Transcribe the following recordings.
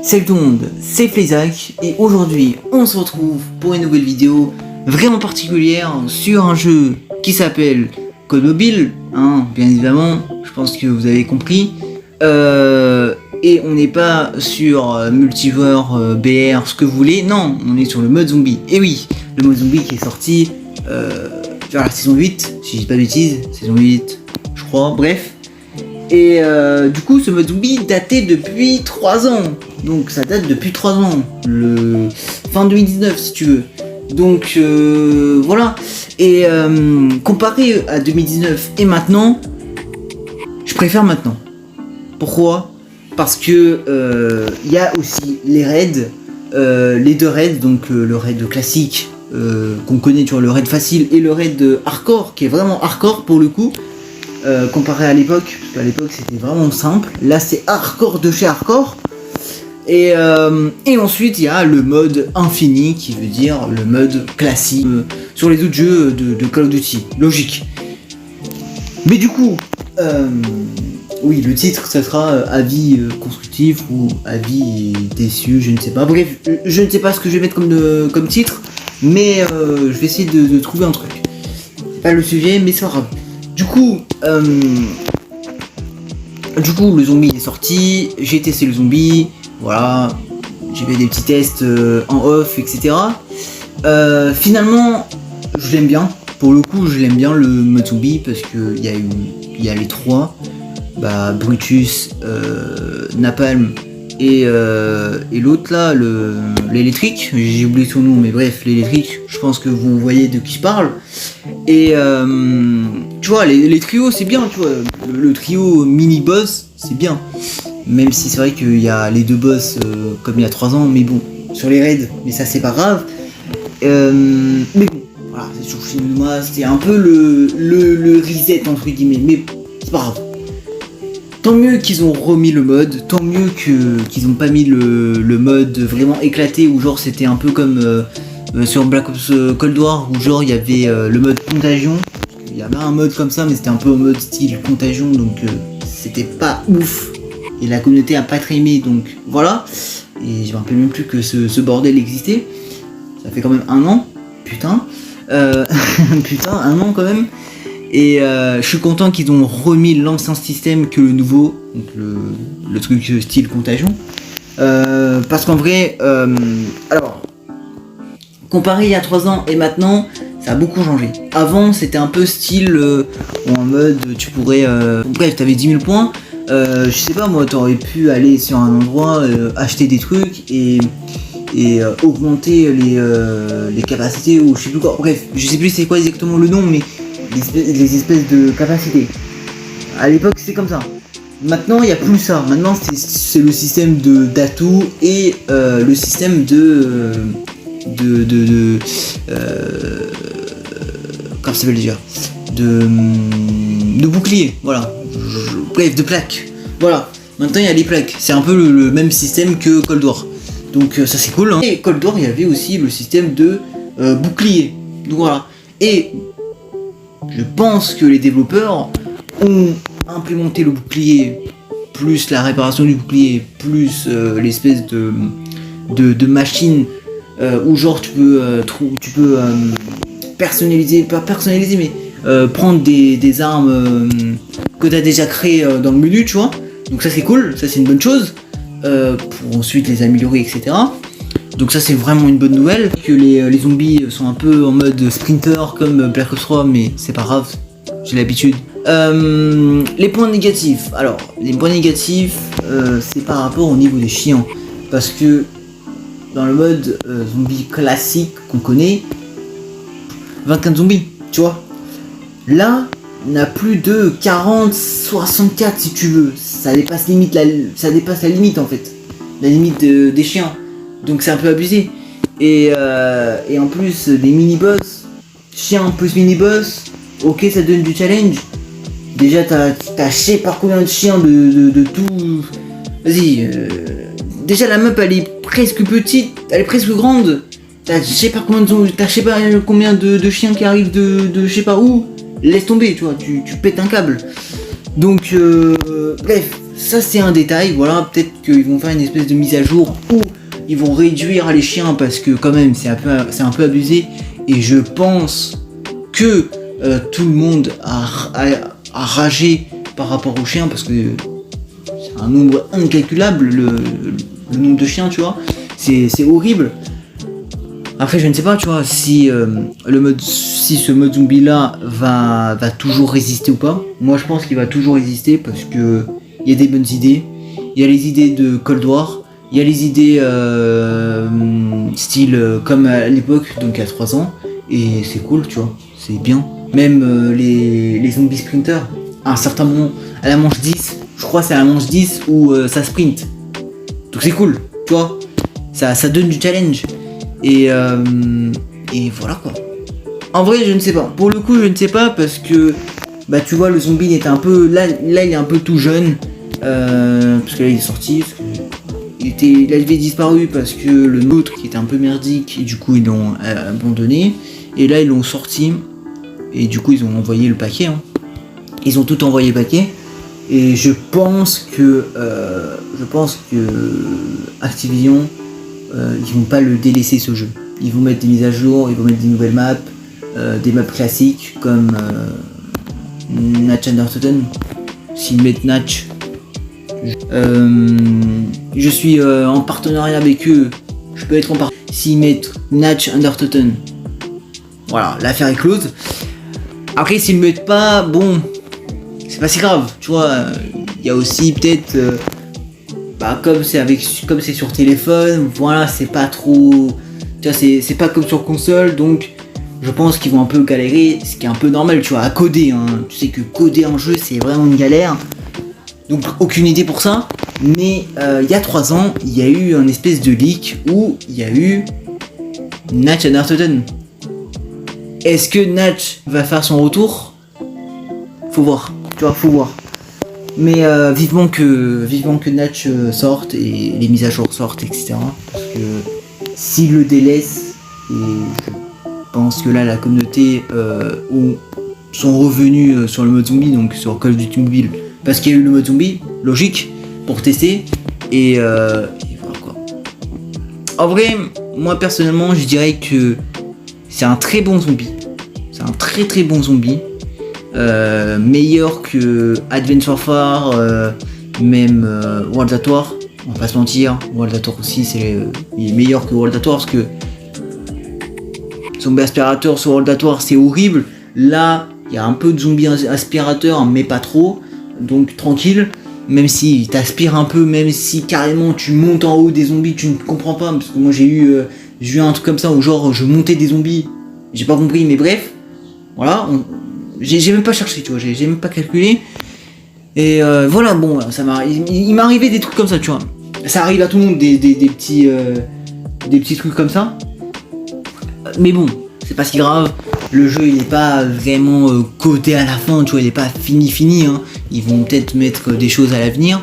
Salut tout le monde, c'est Flayzac et aujourd'hui on se retrouve pour une nouvelle vidéo vraiment particulière sur un jeu qui s'appelle Code Mobile, bien évidemment, je pense que vous avez compris. Et on n'est pas sur multijoueur, BR, ce que vous voulez, non, on est sur le mode zombie. Et oui, le mode zombie qui est sorti vers la saison 8, si je dis pas de bêtises, saison 8, je crois, bref. Et du coup, ce mode zombie datait depuis 3 ans. Donc ça date depuis 3 ans. Le fin 2019 si tu veux. Donc voilà. Et comparé à 2019 et maintenant, je préfère maintenant. Pourquoi ? Parce que y a aussi les raids. Les deux raids, donc le raid classique qu'on connaît, tu vois, le raid facile et le raid hardcore, qui est vraiment hardcore pour le coup. Comparé à l'époque, parce qu'à l'époque c'était vraiment simple, là c'est hardcore de chez hardcore. Et ensuite il y a le mode infini, qui veut dire le mode classique sur les autres jeux de Call of Duty, logique. Mais du coup, oui, le titre ça sera avis constructif ou avis déçu, je ne sais pas. Bref, je ne sais pas ce que je vais mettre comme titre, mais je vais essayer de trouver un truc. C'est pas le sujet, mais c'est pas grave. Du coup, le zombie est sorti, j'ai testé le zombie, voilà, j'ai fait des petits tests en off, etc. Finalement, je l'aime bien, pour le coup, je l'aime bien le mode zombie, parce qu'il y a les trois, Brutus, Napalm et l'autre là, l'électrique, j'ai oublié son nom, mais bref, l'électrique, je pense que vous voyez de qui je parle. Et tu vois, les trios c'est bien, tu vois, le trio mini-boss c'est bien. Même si c'est vrai qu'il y a les deux boss comme il y a 3 ans, mais bon, sur les raids, mais ça c'est pas grave. Mais bon, voilà, c'est sur Shinuma, c'était un peu le reset entre guillemets, mais c'est pas grave. Tant mieux qu'ils ont remis le mode, tant mieux qu'ils ont pas mis le mode vraiment éclaté, où genre c'était un peu comme sur Black Ops Cold War, où genre il y avait le mode contagion. Il y avait un mode comme ça, mais c'était un peu en mode style contagion, donc c'était pas ouf. Et la communauté a pas très aimé, donc voilà. Et je me rappelle même plus que ce bordel existait. Ça fait quand même 1 an, putain. Putain, 1 an quand même. Et je suis content qu'ils ont remis l'ancien système que le nouveau, donc le truc style contagion. Parce qu'en vrai, alors, comparé il y a 3 ans et maintenant, ça a beaucoup changé. Avant, c'était un peu style en mode tu pourrais. Bref, t'avais 10 000 points. Je sais pas moi, t'aurais pu aller sur un endroit, acheter des trucs et augmenter les capacités ou je sais plus quoi. Bref, je sais plus c'est quoi exactement le nom, mais les espèces de capacités. À l'époque, c'était comme ça. Maintenant, il n'y a plus ça. Maintenant, c'est le système d'atouts et le système comment ça s'appelle déjà, de bouclier, voilà. Bref, de plaques. Voilà. Maintenant, il y a les plaques. C'est un peu le même système que Cold War. Donc ça c'est cool. Et Cold War, il y avait aussi le système de bouclier. Donc voilà. Et je pense que les développeurs ont implémenté le bouclier, plus la réparation du bouclier, plus l'espèce de machine où genre tu peux personnaliser, pas personnaliser, mais prendre des armes que tu as déjà créées dans le menu, tu vois. Donc ça c'est cool, ça c'est une bonne chose, pour ensuite les améliorer, etc. Donc ça c'est vraiment une bonne nouvelle, que les zombies sont un peu en mode sprinter comme Black Ops 3, mais c'est pas grave, j'ai l'habitude. Les points négatifs, alors les points négatifs c'est par rapport au niveau des chiens, parce que dans le mode zombie classique qu'on connaît, 24 zombies, tu vois. Là, on a plus de 40, 64 si tu veux, ça dépasse la limite en fait, la limite des chiens. Donc c'est un peu abusé. Et en plus, les mini-boss, chiens plus mini-boss, ok, ça donne du challenge. Déjà, t'as je sais pas combien de chiens de tout. Vas-y, déjà la map elle est presque petite, elle est presque grande. T'as je sais pas combien de chiens qui arrivent de je sais pas où. Laisse tomber, tu vois, tu pètes un câble. Donc, bref, ça c'est un détail, voilà, peut-être qu'ils vont faire une espèce de mise à jour où ils vont réduire les chiens parce que quand même c'est un peu abusé et je pense que tout le monde a ragé par rapport aux chiens parce que c'est un nombre incalculable le nombre de chiens, tu vois, c'est horrible. Après je ne sais pas, tu vois, si ce mode zombie là va toujours résister ou pas. Moi je pense qu'il va toujours résister parce que il y a des bonnes idées, il y a les idées de Cold War, il y a les idées style comme à l'époque, donc il y a 3 ans, et c'est cool, tu vois, c'est bien. Même les zombies sprinters, à un certain moment, à la manche 10, je crois c'est à la manche 10 où ça sprint. Donc c'est cool, tu vois, ça donne du challenge. Et voilà quoi. En vrai je ne sais pas, pour le coup je ne sais pas parce que bah tu vois le zombie il était un peu, là il est un peu tout jeune, parce que là il est sorti, il avait disparu parce que le nôtre qui était un peu merdique et du coup ils l'ont abandonné et là ils l'ont sorti et du coup ils ont envoyé le paquet, hein. Ils ont tout envoyé le paquet et je pense que Activision ils vont pas le délaisser ce jeu. Ils vont mettre des mises à jour, ils vont mettre des nouvelles maps, des maps classiques comme Natch Undertoten. S'ils mettent Natch, je suis en partenariat avec eux. Je peux être en partenariat. S'ils mettent Natch Undertoten, voilà, l'affaire est close. Après s'ils le mettent pas, bon, c'est pas si grave, tu vois. Il y a aussi peut-être comme c'est sur téléphone, voilà, c'est pas trop, tu vois, c'est pas comme sur console, donc je pense qu'ils vont un peu galérer, ce qui est un peu normal, tu vois, à coder, hein. Tu sais que coder un jeu c'est vraiment une galère, donc aucune idée pour ça. Mais il y a 3 ans, il y a eu un espèce de leak où il y a eu Natch Undertoten. Est-ce que Natch va faire son retour? Faut voir, tu vois, faut voir. Mais vivement que Natch sorte et les mises à jour sortent, etc. Parce que s'il le délaisse, et je pense que là la communauté sont revenus sur le mode zombie, donc sur Call of Duty Mobile, parce qu'il y a eu le mode zombie, logique, pour tester, et voilà quoi. En vrai, moi personnellement, je dirais que c'est un très bon zombie. C'est un très très bon zombie. Meilleur que Advent Warfare, même World at War, on va pas se mentir. World at War aussi il est meilleur que World at War parce que zombie aspirateur sur World at War c'est horrible. Là il y a un peu de zombie aspirateur mais pas trop, donc tranquille. Même si t'aspires un peu, même si carrément tu montes en haut des zombies, tu ne comprends pas, parce que moi j'ai eu un truc comme ça où genre je montais des zombies, j'ai pas compris, mais bref, voilà. J'ai même pas cherché, tu vois, j'ai même pas calculé. Et voilà, bon, il m'est arrivé des trucs comme ça, tu vois. Ça arrive à tout le monde, des petits trucs comme ça. Mais bon, c'est pas si grave. Le jeu, il est pas vraiment codé à la fin, tu vois, il est pas fini, hein. Ils vont peut-être mettre des choses à l'avenir.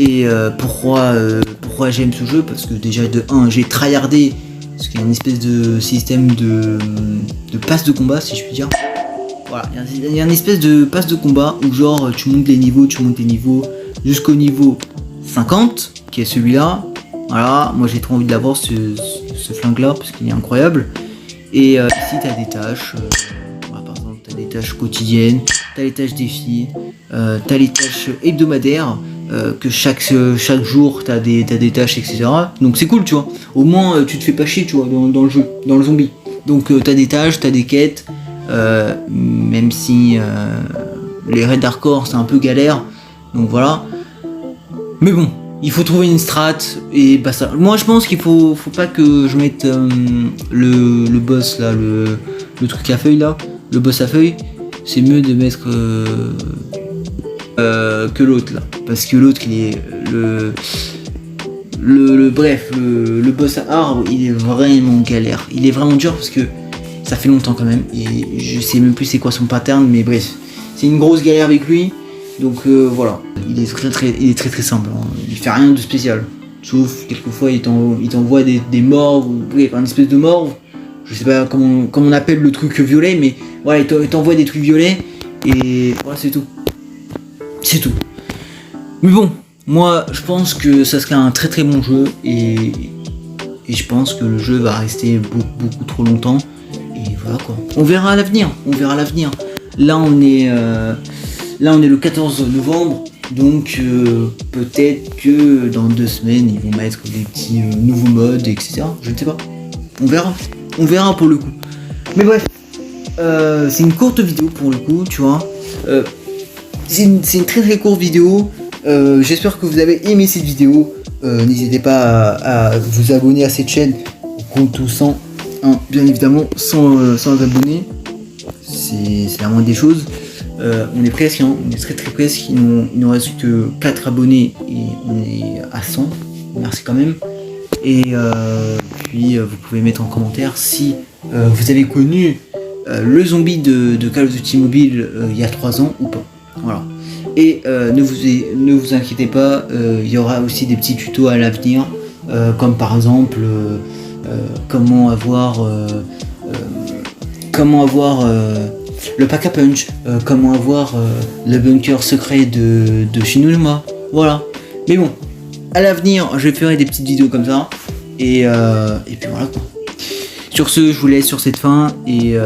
Et pourquoi j'aime ce jeu? Parce que déjà, de 1, j'ai tryhardé, parce qu'il y a une espèce de système de passe de combat, si je puis dire. Voilà, il y a une espèce de passe de combat où genre tu montes les niveaux jusqu'au niveau 50, qui est celui-là. Voilà, moi j'ai trop envie d'avoir ce flingue là parce qu'il est incroyable. Et ici t'as des tâches, voilà, par exemple t'as des tâches quotidiennes, t'as les tâches défis, t'as les tâches hebdomadaires, que chaque jour t'as des tâches, etc. Donc c'est cool, tu vois. Au moins tu te fais pas chier, tu vois, dans le jeu, dans le zombie. Donc t'as des tâches, t'as des quêtes. Même si les raids hardcore c'est un peu galère, donc voilà. Mais bon, il faut trouver une strat et bah ça. Moi je pense qu'il faut pas que je mette le boss là, le truc à feuille là, le boss à feuille. C'est mieux de mettre que l'autre là, parce que l'autre il est le boss à arbre, il est vraiment galère, il est vraiment dur parce que ça fait longtemps quand même et je sais même plus c'est quoi son pattern, mais bref, c'est une grosse galère avec lui. Donc voilà, il est très simple, hein. Il fait rien de spécial, sauf quelquefois il t'envoie des morts, bref, un espèce de mort, je sais pas comment on appelle le truc violet, mais voilà, il t'envoie des trucs violets et voilà, c'est tout. Mais bon, Moi, je pense que ça serait un très très bon jeu et je pense que le jeu va rester beaucoup trop longtemps. Et voilà quoi. On verra à l'avenir. Là, on est le 14 novembre. Donc peut-être que dans 2 semaines, ils vont mettre des petits nouveaux modes, etc. Je ne sais pas. On verra pour le coup. Mais bref, c'est une courte vidéo pour le coup, tu vois. C'est une très très courte vidéo. J'espère que vous avez aimé cette vidéo. N'hésitez pas à vous abonner à cette chaîne. On compte tous 100, hein, bien évidemment, 100 abonnés. C'est la moindre des choses. On est presque, hein, on est très très presque. Il nous reste que 4 abonnés et on est à 100. Merci quand même. Et puis vous pouvez mettre en commentaire si vous avez connu le zombie de Call of Duty Mobile il y a 3 ans ou pas. Voilà. Et ne vous inquiétez pas, il y aura aussi des petits tutos à l'avenir, comme par exemple comment avoir le pack a punch, comment avoir le bunker secret de Shinonuma. Voilà. Mais bon, à l'avenir, je ferai des petites vidéos comme ça. Et puis voilà quoi. Sur ce, je vous laisse sur cette fin et